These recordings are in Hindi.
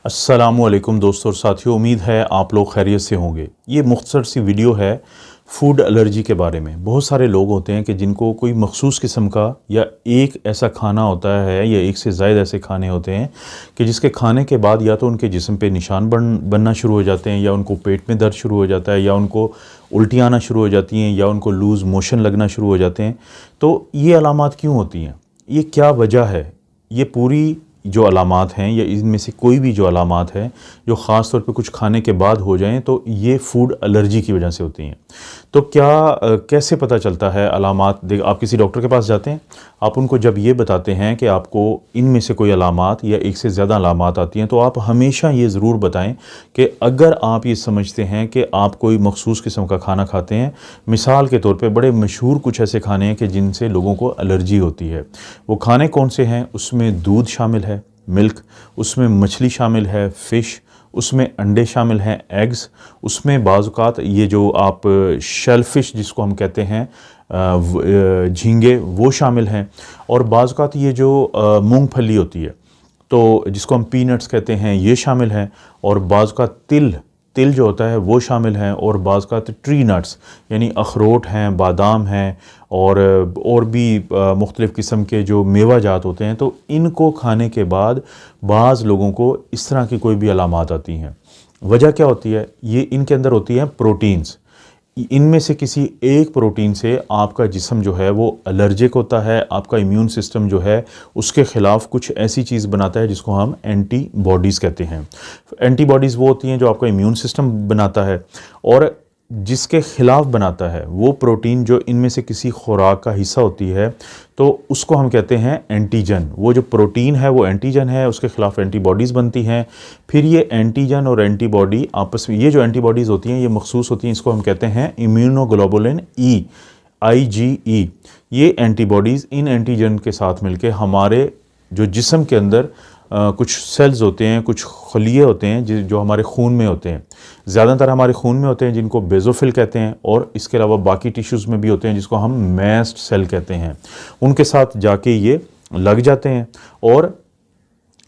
अस्सलामुअलैकुम दोस्तों और साथियों, उम्मीद है आप लोग खैरियत से होंगे। ये मुख्तसर सी वीडियो है फूड एलर्जी के बारे में। बहुत सारे लोग होते हैं कि जिनको कोई मखसूस किस्म का या एक ऐसा खाना होता है या एक से ज़ायद ऐसे खाने होते हैं कि जिसके खाने के बाद या तो उनके जिस्म पे निशान बनना शुरू हो जाते हैं, या उनको पेट में दर्द शुरू हो जाता है, या उनको उल्टी आना शुरू हो जाती हैं, या उनको लूज़ मोशन लगना शुरू हो जाते हैं। तो ये अलामात क्यों होती हैं, ये क्या वजह है? ये पूरी जो अलामात हैं या इनमें से कोई भी जो अलामात हैं जो ख़ास तौर पे कुछ खाने के बाद हो जाएं तो ये फूड एलर्जी की वजह से होती हैं। तो कैसे पता चलता है अलामात? देख, आप किसी डॉक्टर के पास जाते हैं, आप उनको जब ये बताते हैं कि आपको इनमें से कोई अलामात या एक से ज़्यादा अलामात आती हैं, तो आप हमेशा ये ज़रूर बताएं कि अगर आप ये समझते हैं कि आप कोई मखसूस किस्म का खाना खाते हैं, मिसाल के तौर पे बड़े मशहूर कुछ ऐसे खाने हैं कि जिनसे लोगों को एलर्जी होती है, वो खाने कौन से हैं? उसमें दूध शामिल है, मिल्क, उसमें मछली शामिल है, फ़िश, उसमें अंडे शामिल हैं, एग्स, उसमें बाज़ औक़ात ये जो आप शेलफिश जिसको हम कहते हैं, झींगे, वो शामिल हैं, और बाज़ औक़ात ये जो मूंगफली होती है तो जिसको हम पीनट्स कहते हैं, ये शामिल हैं, और बाज़ औक़ात तिल जो होता है वो शामिल हैं, और बाज़ औक़ात ट्री नट्स यानी अखरोट हैं, बादाम हैं, और भी मुख्तलिफ़ किस्म के जो मेवा जात होते हैं। तो इनको खाने के बाद बाज़ लोगों को इस तरह की कोई भी अलामात आती हैं। वजह क्या होती है? ये इनके अंदर होती हैं प्रोटीन्स। इनमें से किसी एक प्रोटीन से आपका जिस्म जो है वो एलर्जिक होता है, आपका इम्यून सिस्टम जो है उसके ख़िलाफ़ कुछ ऐसी चीज़ बनाता है जिसको हम एंटीबॉडीज़ कहते हैं। एंटीबॉडीज़ वो होती हैं जो आपका इम्यून सिस्टम बनाता है, और जिसके ख़िलाफ़ बनाता है वो प्रोटीन जो इनमें से किसी खुराक का हिस्सा होती है, तो उसको हम कहते हैं एंटीजन। वो जो प्रोटीन है वो एंटीजन है, उसके ख़िलाफ़ एंटीबॉडीज़ बनती हैं। फिर ये एंटीजन और एंटीबॉडी आपस में, ये जो एंटीबॉडीज़ होती हैं ये मखसूस होती हैं, इसको हम कहते हैं इम्यूनोग्लोबुलिन ई, IgE। ये एंटीबॉडीज़ इन एंटीजन के साथ मिलके हमारे जो जिस्म के अंदर कुछ सेल्स होते हैं, कुछ खलिए होते हैं जो हमारे खून में होते हैं, ज़्यादातर हमारे खून में होते हैं, जिनको बेज़ोफिल कहते हैं, और इसके अलावा बाकी टिश्यूज़ में भी होते हैं जिसको हम मैस्ट सेल कहते हैं। उनके साथ जाके ये लग जाते हैं, और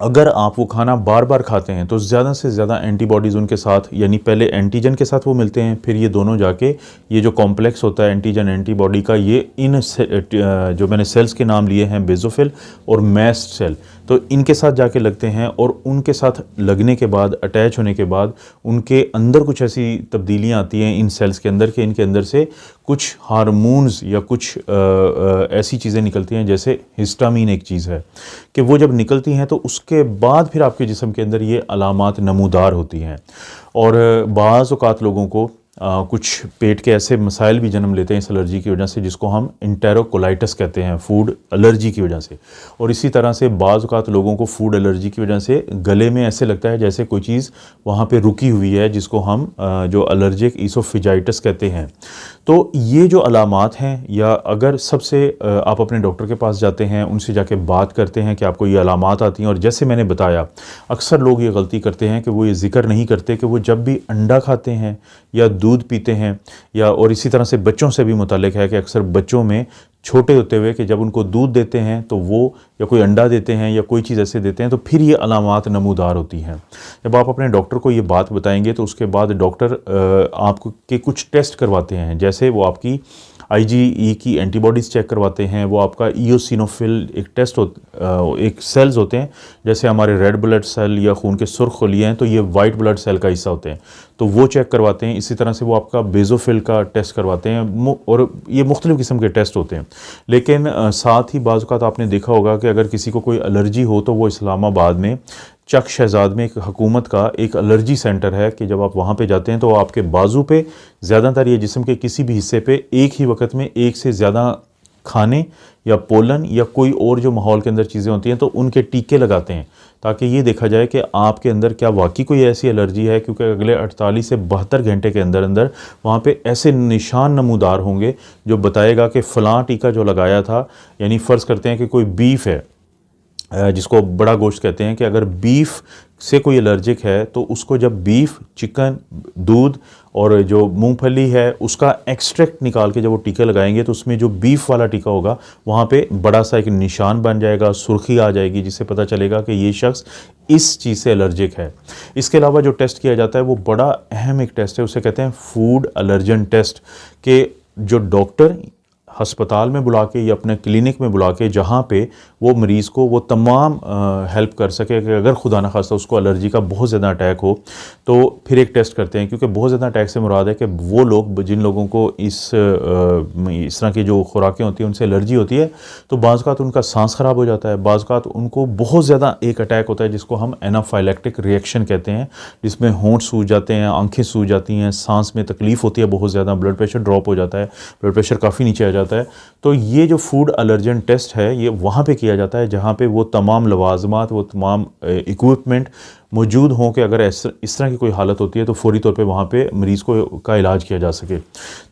अगर आप वो खाना बार बार खाते हैं तो ज़्यादा से ज़्यादा एंटीबॉडीज़ उनके साथ, यानी पहले एंटीजन के साथ वो मिलते हैं, फिर ये दोनों जाके ये जो कॉम्प्लेक्स होता है एंटीजन एंटीबॉडी का, ये इन जो मैंने सेल्स के नाम लिए हैं, बेज़ोफिल और मैस्ट सेल, तो इनके साथ जाके लगते हैं, और उनके साथ लगने के बाद, अटैच होने के बाद, उनके अंदर कुछ ऐसी तब्दीलियाँ आती हैं इन सेल्स के अंदर कि इनके अंदर से कुछ हार्मोन्स या कुछ ऐसी चीज़ें निकलती हैं, जैसे हिस्टामीन एक चीज़ है, कि वो जब निकलती हैं तो उसके बाद फिर आपके जिस्म के अंदर ये अलामात नमूदार होती हैं। और बाज़ औक़ात लोगों को कुछ पेट के ऐसे मसाइल भी जन्म लेते हैं इस एलर्जी की वजह से, जिसको हम इंटेरोकोलाइटिस कहते हैं, फूड एलर्जी की वजह से। और इसी तरह से बाज़ औक़ात लोगों को फूड एलर्जी की वजह से गले में ऐसे लगता है जैसे कोई चीज़ वहाँ पे रुकी हुई है, जिसको हम जो एलर्जिक ईसोफेजाइटिस कहते हैं। तो ये जो अलामात हैं, या अगर सबसे आप अपने डॉक्टर के पास जाते हैं, उनसे जाके बात करते हैं कि आपको ये अलामात आती हैं, और जैसे मैंने बताया अक्सर लोग ये गलती करते हैं कि वो ये ज़िक्र नहीं करते कि वो जब भी अंडा खाते हैं या दूध पीते हैं, या और इसी तरह से बच्चों से भी मुताल्लिक़ है कि अक्सर बच्चों में छोटे होते हुए कि जब उनको दूध देते हैं तो वो, या कोई अंडा देते हैं या कोई चीज़ ऐसे देते हैं, तो फिर ये अलामात नमूदार होती हैं। जब आप अपने डॉक्टर को ये बात बताएंगे तो उसके बाद डॉक्टर आपको के कुछ टेस्ट करवाते हैं, जैसे वो आपकी IgE की एंटीबॉडीज़ चेक करवाते हैं, वो आपका ईओसिनोफिल एक टेस्ट एक सेल्स होते हैं, जैसे हमारे रेड ब्लड सेल या खून के सुर्ख खलिए हैं, तो ये वाइट ब्लड सेल का हिस्सा होते हैं, तो वो चेक करवाते हैं। इसी तरह से वो आपका बेज़ोफिल का टेस्ट करवाते हैं, और ये मुख्तलिफ़ किस्म के टेस्ट होते हैं। लेकिन साथ ही बाज़ औक़ात आपने देखा होगा कि अगर किसी को कोई एलर्जी हो तो वो इस्लामाबाद में चक शहजाद में एक हुकूमत का एक एलर्जी सेंटर है, कि जब आप वहाँ पे जाते हैं तो आपके बाजू पे, ज़्यादातर ये जिस्म के किसी भी हिस्से पे एक ही वक्त में एक से ज़्यादा खाने या पोलन या कोई और जो माहौल के अंदर चीज़ें होती हैं तो उनके टीके लगाते हैं, ताकि ये देखा जाए कि आपके अंदर क्या वाकई कोई ऐसी एलर्जी है, क्योंकि अगले 48 से 72 घंटे के अंदर अंदर वहाँ पे ऐसे निशान नमूदार होंगे जो बताएगा कि फ़लाँ टीका जो लगाया था, यानी फ़र्ज़ करते हैं कि कोई बीफ है, जिसको बड़ा गोश्त कहते हैं, कि अगर बीफ से कोई एलर्जिक है तो उसको जब बीफ, चिकन, दूध और जो मूंगफली है उसका एक्सट्रैक्ट निकाल के जब वो टीका लगाएंगे तो उसमें जो बीफ वाला टीका होगा वहाँ पे बड़ा सा एक निशान बन जाएगा, सुर्खी आ जाएगी, जिससे पता चलेगा कि ये शख्स इस चीज़ से एलर्जिक है। इसके अलावा जो टेस्ट किया जाता है वो बड़ा अहम एक टेस्ट है, उसे कहते हैं फूड एलर्जन टेस्ट, के जो डॉक्टर हस्पताल में बुला के या अपने क्लिनिक में बुला के जहाँ पे वो मरीज़ को वो तमाम हेल्प कर सके कि अगर खुदा न खास्ता उसको एलर्जी का बहुत ज़्यादा अटैक हो तो फिर एक टेस्ट करते हैं। क्योंकि बहुत ज़्यादा अटैक से मुराद है कि वो लोग जिन लोगों को इस तरह की जो खुराकें होती हैं उनसे एलर्जी होती है तो बाज़ औक़ात उनका सांस ख़राब हो जाता है, बाज़ औक़ात उनको बहुत ज़्यादा एक अटैक होता है जिसको हम एनाफाइलैक्टिक रिएक्शन कहते हैं, जिसमें होंठ सूज जाते हैं, आँखें सूज जाती हैं, सांस में तकलीफ़ होती है बहुत ज़्यादा, ब्लड प्रेशर ड्रॉप हो जाता है, ब्लड प्रेशर काफ़ी नीचे आ जाता है। तो ये जो फूड एलर्जन टेस्ट है ये वहाँ पे किया जाता है जहाँ पे वो तमाम लवाजमात, वो तमाम इक्विपमेंट मौजूद हों कि अगर इस तरह की कोई हालत होती है तो फौरी तौर पे वहाँ पे मरीज़ को का इलाज किया जा सके।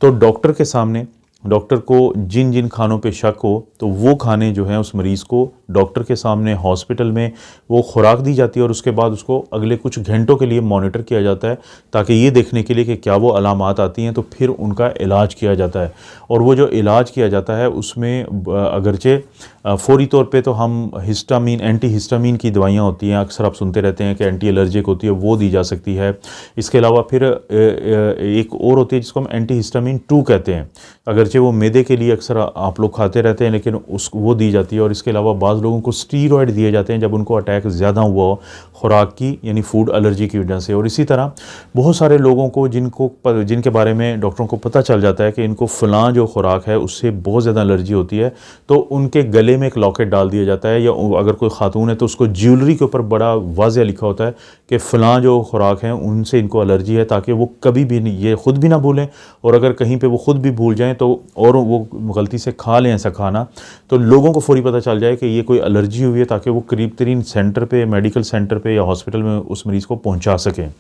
तो डॉक्टर के सामने डॉक्टर को जिन जिन खानों पे शक हो तो वो खाने जो हैं उस मरीज़ को डॉक्टर के सामने हॉस्पिटल में वो खुराक दी जाती है और उसके बाद उसको अगले कुछ घंटों के लिए मॉनिटर किया जाता है ताकि ये देखने के लिए कि क्या वो अलामात आती हैं तो फिर उनका इलाज किया जाता है। और वो जो इलाज किया जाता है उसमें अगरचे फ़ौरी तौर पे तो हम हिस्टामीन, एंटी हिस्टामीन की दवाइयाँ होती हैं, अक्सर आप सुनते रहते हैं कि एंटी एलर्जिक होती है, वो दी जा सकती है। इसके अलावा फिर एक और होती है जिसको हम एंटी हिस्टामीन 2 कहते हैं, अगरचे वो मैदे के लिए अक्सर आप लोग खाते रहते हैं लेकिन वो दी जाती है। और इसके अलावा बाज़ लोगों को स्टीरॉयड दिए जाते हैं जब उनको अटैक ज़्यादा हुआ हो खुराक की यानी फूड एलर्जी की वजह से। और इसी तरह बहुत सारे लोगों को जिनके बारे में डॉक्टरों को पता चल जाता है कि इनको फ़लाँ जो खुराक है उससे बहुत ज़्यादा एलर्जी होती है तो उनके गले में एक लॉकेट डाल दिया जाता है, या अगर कोई खातून है तो उसको ज्वेलरी के ऊपर बड़ा वाज़ेह लिखा होता है कि फ़लाँ जो खुराक हैं उनसे इनको एलर्जी है, ताकि वो कभी भी ये ख़ुद भी ना भूलें और अगर कहीं पे वो ख़ुद भी भूल जाएं तो और वो गलती से खा लें ऐसा खाना तो लोगों को फ़ौरी पता चल जाए कि ये कोई एलर्जी हुई है, ताकि वो करीब तरीन सेंटर पे, मेडिकल सेंटर पे या हॉस्पिटल में उस मरीज़ को पहुंचा सकें।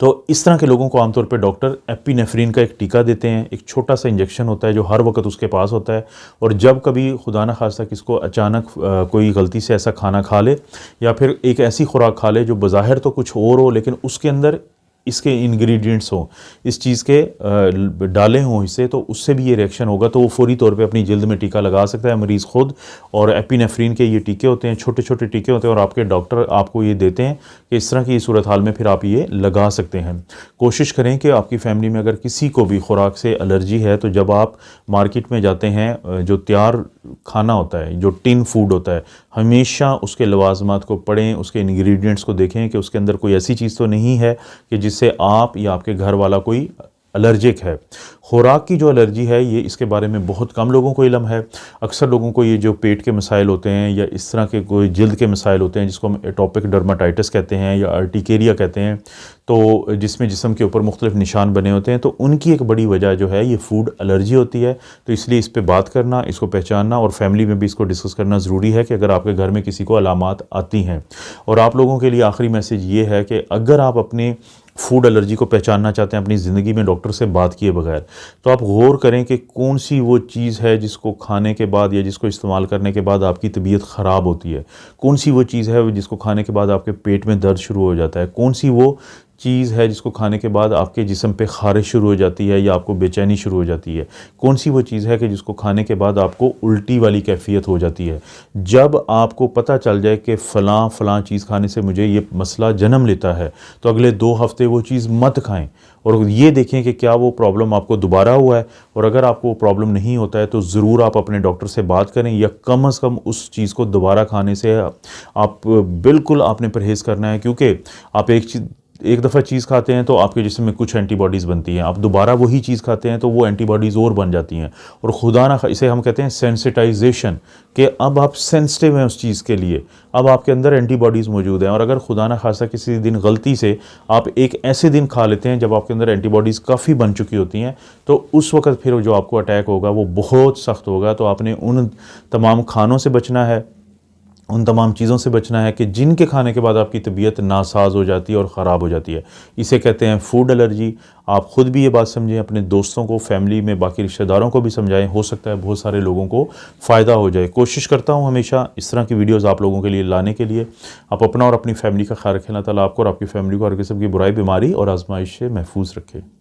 तो इस तरह के लोगों को आमतौर पे डॉक्टर एपिनेफ्रीन का एक टीका देते हैं, एक छोटा सा इंजेक्शन होता है जो हर वक्त उसके पास होता है। और जब कभी खुदा न खास्ता किसको अचानक कोई गलती से ऐसा खाना खा ले या फिर एक ऐसी खुराक खा ले जो बज़ाहिर तो कुछ और हो लेकिन उसके अंदर इसके इंग्रेडिएंट्स हों, इस चीज़ के डाले हों इससे, तो उससे भी ये रिएक्शन होगा तो वो फ़ौरी तौर पे अपनी जल्द में टीका लगा सकता है मरीज़ ख़ुद। और एपिनेफ्रीन के ये टीके होते हैं, छोटे छोटे टीके होते हैं और आपके डॉक्टर आपको ये देते हैं कि इस तरह की सूरत हाल में फिर आप ये लगा सकते हैं। कोशिश करें कि आपकी फ़ैमिली में अगर किसी को भी खुराक से एलर्जी है तो जब आप मार्केट में जाते हैं जो तैयार खाना होता है, जो टिन फूड होता है, हमेशा उसके लवाजमात को पढ़ें, उसके इंग्रेडिएंट्स को देखें कि उसके अंदर कोई ऐसी चीज़ तो नहीं है कि जिससे आप या आपके घर वाला कोई एलर्जिक है। खुराक की जो एलर्जी है ये इसके बारे में बहुत कम लोगों को इल्म है। अक्सर लोगों को ये जो पेट के मसाइल होते हैं या इस तरह के कोई जल्द के मसाइल होते हैं जिसको हम एटोपिक डर्माटाइटिस कहते हैं या अर्टिकेरिया कहते हैं, तो जिसमें जिस्म के ऊपर मुख्तलिफ निशान बने होते हैं, तो उनकी एक बड़ी वजह जो है ये फूड एलर्जी होती है। तो इसलिए इस पर बात करना, इसको पहचानना और फैमिली में भी इसको डिस्कस करना ज़रूरी है कि अगर आपके घर में किसी को अलामात आती हैं। और आप लोगों के लिए आखिरी मैसेज ये है कि अगर आप अपने फूड एलर्जी को पहचानना चाहते हैं अपनी ज़िंदगी में डॉक्टर से बात किए बगैर, तो आप गौर करें कि कौन सी वो चीज़ है जिसको खाने के बाद या जिसको इस्तेमाल करने के बाद आपकी तबीयत ख़राब होती है, कौन सी वो चीज़ है जिसको खाने के बाद आपके पेट में दर्द शुरू हो जाता है, कौन सी वो चीज़ है जिसको खाने के बाद आपके जिस्म पे ख़ारिश शुरू हो जाती है या आपको बेचैनी शुरू हो जाती है, कौन सी वो चीज़ है कि जिसको खाने के बाद आपको उल्टी वाली कैफियत हो जाती है। जब आपको पता चल जाए कि फ़लाँ फ़लाँ चीज़ खाने से मुझे ये मसला जन्म लेता है तो अगले 2 हफ़्ते वो चीज़ मत खाएं और ये देखें कि क्या वो प्रॉब्लम आपको दोबारा हुआ है। और अगर आपको वो प्रॉब्लम नहीं होता है तो ज़रूर आप अपने डॉक्टर से बात करें या कम से कम उस चीज़ को दोबारा खाने से आप बिल्कुल आपने परहेज़ करना है, क्योंकि आप एक दफ़ा चीज़ खाते हैं तो आपके जिस्म में कुछ एंटीबॉडीज़ बनती हैं, आप दोबारा वही चीज़ खाते हैं तो वो एंटीबॉडीज़ और बन जाती हैं। और खुदा ना इसे हम कहते हैं सेंसिटाइजेशन, कि अब आप सेंसिटिव हैं उस चीज़ के लिए, अब आपके अंदर एंटीबॉडीज़ मौजूद हैं। और अगर खुदा ना खासा किसी दिन गलती से आप एक ऐसे दिन खा लेते हैं जब आपके अंदर एंटीबॉडीज़ काफ़ी बन चुकी होती हैं, तो उस वक्त फिर जो आपको अटैक होगा वो बहुत सख्त होगा। तो आपने उन तमाम खानों से बचना है उन तमाम चीज़ों से बचना है कि जिनके खाने के बाद आपकी तबीयत नासाज हो जाती है और ख़राब हो जाती है। इसे कहते हैं फूड एलर्जी। आप ख़ुद भी ये बात समझें, अपने दोस्तों को, फैमिली में बाकी रिश्तेदारों को भी समझाएं। हो सकता है बहुत सारे लोगों को फ़ायदा हो जाए। कोशिश करता हूँ हमेशा इस तरह की वीडियोज़ आप लोगों के लिए लाने के लिए। आप अपना और अपनी फैमिली का ख्याल रखें। अल्लाह ताला आपको और आपकी फैमिली को हर किस्म की बुराई, बीमारी और आजमाइश से महफूज रखे।